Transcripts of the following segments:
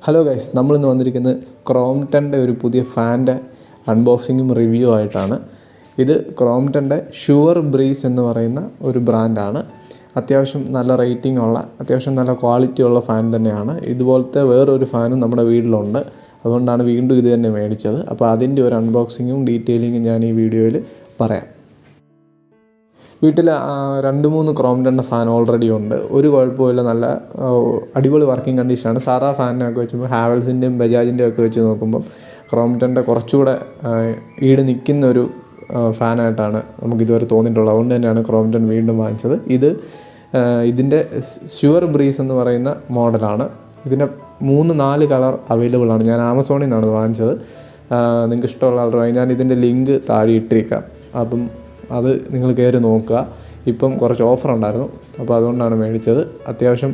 Hello guys, നമ്മളിന്ന് വന്നിരിക്കുന്നത് ക്രോംപ്ടൻ്റെ ഒരു പുതിയ ഫാൻ്റെ അൺബോക്സിങ്ങും റിവ്യൂ ആയിട്ടാണ്. ഇത് ക്രോംപ്ടൻ്റെ ഷുവർ ബ്രീസ് എന്ന് പറയുന്ന ഒരു ബ്രാൻഡാണ്. അത്യാവശ്യം നല്ല റേറ്റിംഗ് ഉള്ള, അത്യാവശ്യം നല്ല ക്വാളിറ്റി ഉള്ള ഫാൻ തന്നെയാണ്. ഇതുപോലത്തെ വേറൊരു ഫാനും നമ്മുടെ വീട്ടിലുണ്ട്. അതുകൊണ്ടാണ് വീണ്ടും ഇത് തന്നെ മേടിച്ചത്. അപ്പോൾ അതിൻ്റെ ഒരു അൺബോക്സിങ്ങും ഡീറ്റെയിലിങ്ങും ഞാൻ ഈ വീഡിയോയിൽ പറയാം. വീട്ടിൽ 2-3 ക്രോംപ്ടൻ്റെ ഫാൻ ഓൾറെഡി ഉണ്ട്. ഒരു കുഴപ്പമില്ല, നല്ല അടിപൊളി വർക്കിംഗ് കണ്ടീഷനാണ്. സാധാ ഫാനിനൊക്കെ വെച്ചുമ്പോൾ ഹാവൽസിൻ്റെയും ബജാജിൻ്റെയും ഒക്കെ വെച്ച് നോക്കുമ്പം ക്രോംപ്ടൻ്റെ കുറച്ചുകൂടെ ഈട് നിൽക്കുന്ന ഒരു ഫാനായിട്ടാണ് നമുക്കിതുവരെ തോന്നിയിട്ടുള്ളത്. അതുകൊണ്ട് തന്നെയാണ് ക്രോംപ്ടൺ വീണ്ടും വാങ്ങിച്ചത്. ഇതിൻ്റെ ഷുവർ ബ്രീസ് എന്ന് പറയുന്ന മോഡലാണ്. ഇതിൻ്റെ 3-4 കളർ അവൈലബിൾ ആണ്. ഞാൻ ആമസോണിൽ നിന്നാണ് വാങ്ങിച്ചത്. നിങ്ങൾക്ക് ഇഷ്ടമുള്ള കളർ വാങ്ങി. ഞാൻ ഇതിൻ്റെ ലിങ്ക് താഴെ ഇട്ടിരിക്കാം. അപ്പം അത് നിങ്ങൾ കയറി നോക്കുക. ഇപ്പം കുറച്ച് ഓഫർ ഉണ്ടായിരുന്നു, അപ്പോൾ അതുകൊണ്ടാണ് മേടിച്ചത്. അത്യാവശ്യം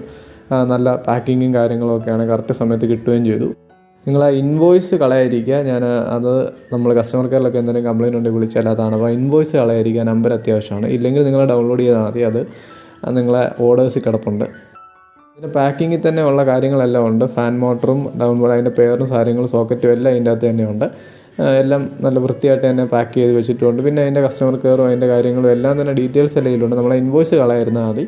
നല്ല പാക്കിങ്ങും കാര്യങ്ങളൊക്കെയാണ്, കറക്റ്റ് സമയത്ത് കിട്ടുകയും ചെയ്തു. നിങ്ങൾ ആ ഇൻവോയ്സ് കളയാതിരിക്കുക. അത് നമ്മൾ കസ്റ്റമർ കെയറിലൊക്കെ എന്തെങ്കിലും കംപ്ലയിൻറ്റ് ഉണ്ടെങ്കിൽ വിളിച്ചാൽ അതാണ്. അപ്പോൾ ഇൻവോയ്സ് കളയാതിരിക്കുക, നമ്പർ അത്യാവശ്യമാണ്. ഇല്ലെങ്കിൽ നിങ്ങൾ ഡൗൺലോഡ് ചെയ്താൽ മതി, അത് നിങ്ങളെ ഓർഡേഴ്സിൽ കിടപ്പുണ്ട്. ഇതിൻ്റെ പാക്കിങ്ങിൽ തന്നെ ഉള്ള കാര്യങ്ങളെല്ലാം ഉണ്ട്. ഫാൻ മോട്ടറും അതിൻ്റെ പെയറും കാര്യങ്ങളും സോക്കറ്റും എല്ലാം അതിൻ്റെ അകത്ത് തന്നെയുണ്ട്. എല്ലാം നല്ല വൃത്തിയായിട്ട് തന്നെ പാക്ക് ചെയ്ത് വെച്ചിട്ടുണ്ട്. പിന്നെ അതിൻ്റെ കസ്റ്റമർ കെയറും അതിൻ്റെ കാര്യങ്ങളും എല്ലാം തന്നെ ഡീറ്റെയിൽസ് എല്ലാം ഇതിലുണ്ട്. നമ്മളെ ഇൻവോയ്സ് കളയായിരുന്നാൽ മതി.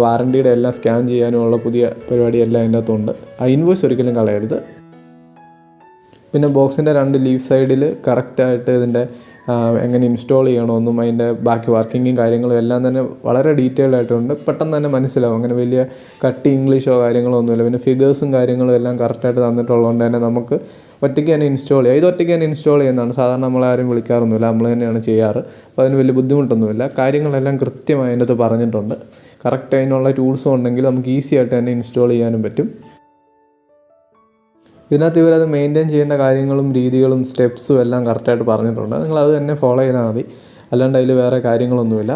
വാറണ്ടിയുടെ എല്ലാം സ്കാൻ ചെയ്യാനുമുള്ള പുതിയ പരിപാടിയെല്ലാം അതിൻ്റെ അകത്തുണ്ട്. ആ ഇൻവോയ്സ് ഒരിക്കലും കളയരുത്. പിന്നെ ബോക്സിൻ്റെ 2 ലീഫ് സൈഡിൽ കറക്റ്റായിട്ട് ഇതിൻ്റെ എങ്ങനെ ഇൻസ്റ്റാൾ ചെയ്യണമെന്നും അതിൻ്റെ ബാക്കി വർക്കിങ്ങും കാര്യങ്ങളും എല്ലാം തന്നെ വളരെ ഡീറ്റെയിൽഡ് ആയിട്ടുണ്ട്. പെട്ടെന്ന് തന്നെ മനസ്സിലാവും. അങ്ങനെ വലിയ കട്ടി ഇംഗ്ലീഷോ കാര്യങ്ങളോ ഒന്നുമില്ല. പിന്നെ ഫിഗേഴ്സും കാര്യങ്ങളും എല്ലാം കറക്റ്റായിട്ട് തന്നിട്ടുള്ളതുകൊണ്ട് തന്നെ നമുക്ക് ഒറ്റയ്ക്ക് തന്നെ ഇൻസ്റ്റാൾ ചെയ്യാം. ഇത് ഒറ്റയ്ക്ക് തന്നെ ഇൻസ്റ്റാൾ ചെയ്യുന്നതാണ്. സാധാരണ നമ്മളാരും വിളിക്കാറൊന്നുമില്ല, നമ്മൾ തന്നെയാണ് ചെയ്യാറ്. അപ്പോൾ അതിന് വലിയ ബുദ്ധിമുട്ടൊന്നുമില്ല. കാര്യങ്ങളെല്ലാം കൃത്യമായി അതിൻ്റെ അകത്ത് പറഞ്ഞിട്ടുണ്ട്. കറക്റ്റ് അതിനുള്ള ടൂൾസും ഉണ്ടെങ്കിൽ നമുക്ക് ഈസി ആയിട്ട് തന്നെ ഇൻസ്റ്റാൾ ചെയ്യാനും പറ്റും. ഇതിനകത്ത് ഇവരത് മെയിൻറ്റെയിൻ ചെയ്യേണ്ട കാര്യങ്ങളും രീതികളും സ്റ്റെപ്സും എല്ലാം കറക്റ്റായിട്ട് പറഞ്ഞിട്ടുണ്ട്. നിങ്ങളത് തന്നെ ഫോളോ ചെയ്താൽ മതി. അല്ലാണ്ട് അതിൽ വേറെ കാര്യങ്ങളൊന്നുമില്ല.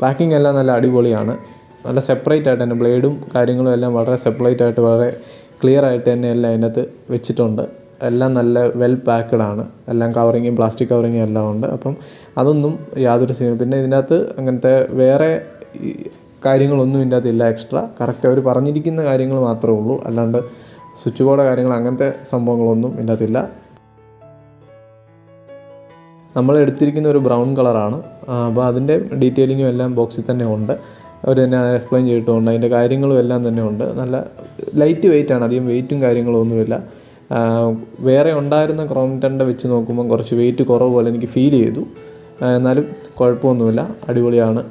പാക്കിംഗ് എല്ലാം നല്ല അടിപൊളിയാണ്. നല്ല സെപ്പറേറ്റ് ആയിട്ട് തന്നെ ബ്ലേഡും കാര്യങ്ങളും എല്ലാം വളരെ സെപ്പറേറ്റ് ആയിട്ട് വളരെ ക്ലിയർ ആയിട്ട് തന്നെ എല്ലാം അതിനകത്ത് വെച്ചിട്ടുണ്ട്. എല്ലാം നല്ല വെൽ പാക്ക്ഡ് ആണ്. എല്ലാം കവറിങ്ങും പ്ലാസ്റ്റിക് കവറിങ്ങും എല്ലാം ഉണ്ട്. അപ്പം അതൊന്നും യാതൊരു സീനും. പിന്നെ ഇതിനകത്ത് അങ്ങനത്തെ വേറെ കാര്യങ്ങളൊന്നും ഇതിൻ്റെ അകത്തില്ല എക്സ്ട്രാ. കറക്റ്റ് അവർ പറഞ്ഞിരിക്കുന്ന കാര്യങ്ങൾ മാത്രമേ ഉള്ളൂ. അല്ലാണ്ട് സ്വിച്ച് ബോർഡ് കാര്യങ്ങൾ അങ്ങനത്തെ സംഭവങ്ങളൊന്നും ഇതിൻ്റെ അകത്തില്ല. നമ്മൾ എടുത്തിരിക്കുന്ന ഒരു ബ്രൗൺ കളറാണ്. അപ്പോൾ അതിൻ്റെ ഡീറ്റെയിലിങ്ങും എല്ലാം ബോക്സിൽ തന്നെ ഉണ്ട്. അവർ തന്നെ എക്സ്പ്ലെയിൻ ചെയ്തിട്ടുണ്ട്. അതിൻ്റെ കാര്യങ്ങളും എല്ലാം തന്നെ ഉണ്ട്. നല്ല ലൈറ്റ് വെയിറ്റ് ആണ്. അധികം വെയിറ്റും കാര്യങ്ങളും ഒന്നുമില്ല. വേറെ ഉണ്ടായിരുന്ന ക്രോംപ്ടൻ്റെ വെച്ച് നോക്കുമ്പോൾ കുറച്ച് വെയിറ്റ് കുറവ് പോലെ എനിക്ക് ഫീൽ ചെയ്തു. എന്നാലും കുഴപ്പമൊന്നുമില്ല, അടിപൊളിയാണ്.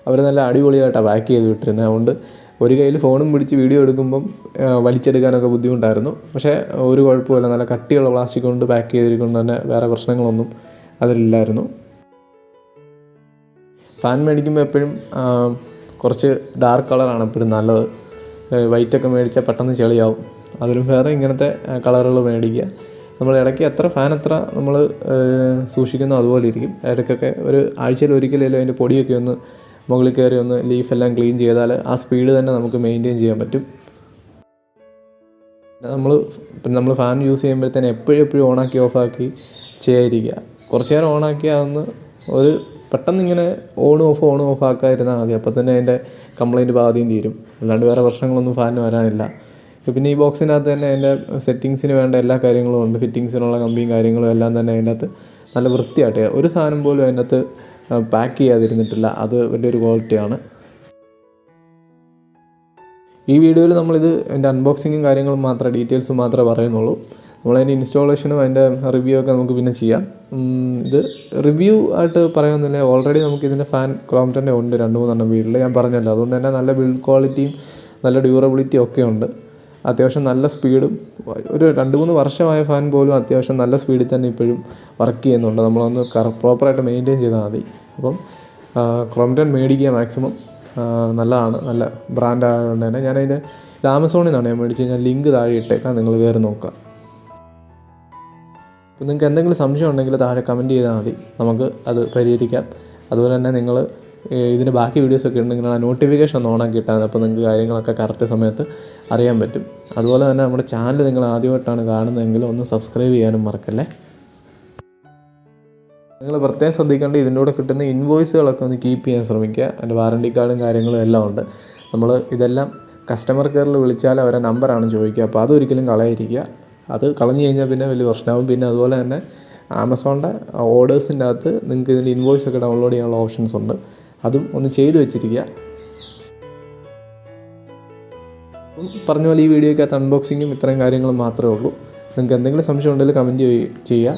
അവർ നല്ല അടിപൊളിയായിട്ടാണ് പാക്ക് ചെയ്ത് വിട്ടിരുന്നത്. അതുകൊണ്ട് ഒരു കയ്യിൽ ഫോണും പിടിച്ച് വീഡിയോ എടുക്കുമ്പം വലിച്ചെടുക്കാനൊക്കെ ബുദ്ധിമുട്ടായിരുന്നു. പക്ഷേ ഒരു കുഴപ്പമില്ല. നല്ല കട്ടിയുള്ള പ്ലാസ്റ്റിക് കൊണ്ട് പാക്ക് ചെയ്തിരിക്കുന്നത് തന്നെ വേറെ പ്രശ്നങ്ങളൊന്നും അതിലില്ലായിരുന്നു. ഫാൻ മേടിക്കുമ്പോൾ എപ്പോഴും കുറച്ച് ഡാർക്ക് കളറാണ് എപ്പോഴും നല്ലത്. വൈറ്റൊക്കെ മേടിച്ചാൽ പെട്ടെന്ന് ചെളിയാവും. അതിലും വേറെ ഇങ്ങനത്തെ കളറുകൾ മേടിക്കുക. നമ്മൾ ഇടയ്ക്ക് ഫാൻ എത്ര നമ്മൾ സൂക്ഷിക്കുന്നോ അതുപോലെ ഇരിക്കും. ഇടയ്ക്കൊക്കെ ഒരു ആഴ്ചയിൽ ഒരിക്കലും അതിൻ്റെ പൊടിയൊക്കെ ഒന്ന് മുകളിൽ കയറി ഒന്ന് ലീഫെല്ലാം ക്ലീൻ ചെയ്താൽ ആ സ്പീഡ് തന്നെ നമുക്ക് മെയിൻറ്റെയിൻ ചെയ്യാൻ പറ്റും. നമ്മൾ ഫാൻ യൂസ് ചെയ്യുമ്പോഴത്തേന് എപ്പോഴും ഓണാക്കി ഓഫാക്കി ചെയ്യാതിരിക്കുക. കുറച്ച് നേരം ഓണാക്കി അതൊന്ന് ഒരു പെട്ടെന്ന് ഇങ്ങനെ ഓൺ ഓഫ് ആക്കാതിരുന്നാൽ മതി. അപ്പോൾ തന്നെ അതിൻ്റെ കംപ്ലയിൻറ്റ് പാതിയും തീരും. അല്ലാണ്ട് വേറെ പ്രശ്നങ്ങളൊന്നും ഫാനിന് വരാനില്ല. പിന്നെ ഈ ബോക്സിനകത്ത് തന്നെ അതിൻ്റെ സെറ്റിങ്സിന് വേണ്ട എല്ലാ കാര്യങ്ങളും ഉണ്ട്. ഫിറ്റിങ്സിനുള്ള കമ്പിയും കാര്യങ്ങളും എല്ലാം തന്നെ അതിൻ്റെ അകത്ത് നല്ല വൃത്തിയായിട്ട് ഒരു സാധനം പോലും അതിൻ്റെ അകത്ത് പാക്ക് ചെയ്യാതിരുന്നിട്ടില്ല. അത് വലിയൊരു ക്വാളിറ്റിയാണ്. ഈ വീഡിയോയിൽ നമ്മളിത് എൻ്റെ അൺബോക്സിങ്ങും കാര്യങ്ങളും മാത്രമേ ഡീറ്റെയിൽസും മാത്രമേ പറയുന്നുള്ളൂ. നമ്മളതിൻ്റെ ഇൻസ്റ്റാളേഷനും അതിൻ്റെ റിവ്യൂ ഒക്കെ നമുക്ക് പിന്നെ ചെയ്യാം. ഇത് റിവ്യൂ ആയിട്ട് പറയുന്നില്ല. ഓൾറെഡി നമുക്കിതിൻ്റെ ഫാൻ ക്രോംപ്ടൻ്റെ ഉണ്ട് 2-3 വീട്ടിൽ, ഞാൻ പറഞ്ഞല്ലോ. അതുകൊണ്ട് തന്നെ നല്ല ബിൽഡ് ക്വാളിറ്റിയും നല്ല ഡ്യൂറബിലിറ്റിയും ഒക്കെ ഉണ്ട്. അത്യാവശ്യം നല്ല സ്പീഡും, ഒരു 2-3 വർഷമായ ഫാൻ പോലും അത്യാവശ്യം നല്ല സ്പീഡിൽ തന്നെ ഇപ്പോഴും വർക്ക് ചെയ്യുന്നുണ്ട്. നമ്മളൊന്ന് പ്രോപ്പറായിട്ട് മെയിൻറ്റെയിൻ ചെയ്താൽ മതി. അപ്പം ക്രോംപ്ടൺ മേടിക്കുക മാക്സിമം. നല്ലതാണ്, നല്ല ബ്രാൻഡ് ആയതുകൊണ്ട് തന്നെ. ഞാനതിൻ്റെ ആമസോണിൽ നിന്നാണ് ഞാൻ മേടിച്ചത്. ഞാൻ ലിങ്ക് താഴെ ഇട്ടേക്കാം, നിങ്ങൾ കയറി നോക്കുക. അപ്പോൾ നിങ്ങൾക്ക് എന്തെങ്കിലും സംശയം ഉണ്ടെങ്കിൽ താഴെ കമൻറ്റ് ചെയ്താൽ മതി, നമുക്ക് അത് പരിഹരിക്കാം. അതുപോലെ തന്നെ നിങ്ങൾ ഇതിൻ്റെ ബാക്കി വീഡിയോസൊക്കെ ഉണ്ടെങ്കിൽ ആ നോട്ടിഫിക്കേഷൻ ഒന്ന് ഓണാക്കി ഇട്ടാൽ മതി. അപ്പോൾ നിങ്ങൾക്ക് കാര്യങ്ങളൊക്കെ കറക്റ്റ് സമയത്ത് അറിയാൻ പറ്റും. അതുപോലെ തന്നെ നമ്മുടെ ചാനൽ നിങ്ങൾ ആദ്യമായിട്ടാണ് കാണുന്നതെങ്കിൽ ഒന്ന് സബ്സ്ക്രൈബ് ചെയ്യാനും മറക്കല്ലേ. നിങ്ങൾ പ്രത്യേകം ശ്രദ്ധിക്കേണ്ട ഇതിൻ്റെ കൂടെ കിട്ടുന്ന ഇൻവോയ്സുകളൊക്കെ ഒന്ന് കീപ്പ് ചെയ്യാൻ ശ്രമിക്കുക. അതിൻ്റെ വാറണ്ടി കാർഡും കാര്യങ്ങളും എല്ലാം ഉണ്ട്. നമ്മൾ ഇതെല്ലാം കസ്റ്റമർ കെയറിൽ വിളിച്ചാൽ അവരെ നമ്പറാണ് ചോദിക്കുക. അപ്പോൾ അതൊരിക്കലും കളയാതിരിക്കുക. അത് കളഞ്ഞു കഴിഞ്ഞാൽ പിന്നെ വലിയ പ്രശ്നമാകും. പിന്നെ അതുപോലെ തന്നെ ആമസോണിൻ്റെ ഓർഡേഴ്സിൻ്റെ അകത്ത് നിങ്ങൾക്ക് ഇതിൻ്റെ ഇൻവോയ്സൊക്കെ ഡൗൺലോഡ് ചെയ്യാനുള്ള ഓപ്ഷൻസ് ഉണ്ട്. അതും ഒന്ന് ചെയ്ത് വെച്ചിരിക്കുക. പറഞ്ഞ പോലെ ഈ വീഡിയോയ്ക്കകത്ത് അൺബോക്സിങ്ങും ഇത്രയും കാര്യങ്ങളും മാത്രമേ ഉള്ളൂ. നിങ്ങൾക്ക് എന്തെങ്കിലും സംശയം ഉണ്ടെങ്കിൽ കമൻറ്റ് ചെയ്യുക.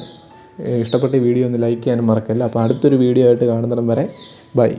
ഇഷ്ടപ്പെട്ട വീഡിയോ ഒന്ന് ലൈക്ക് ചെയ്യാനും മറക്കല്ല. അപ്പോൾ അടുത്തൊരു വീഡിയോ ആയിട്ട് കാണുന്നിടം വരെ ബൈ.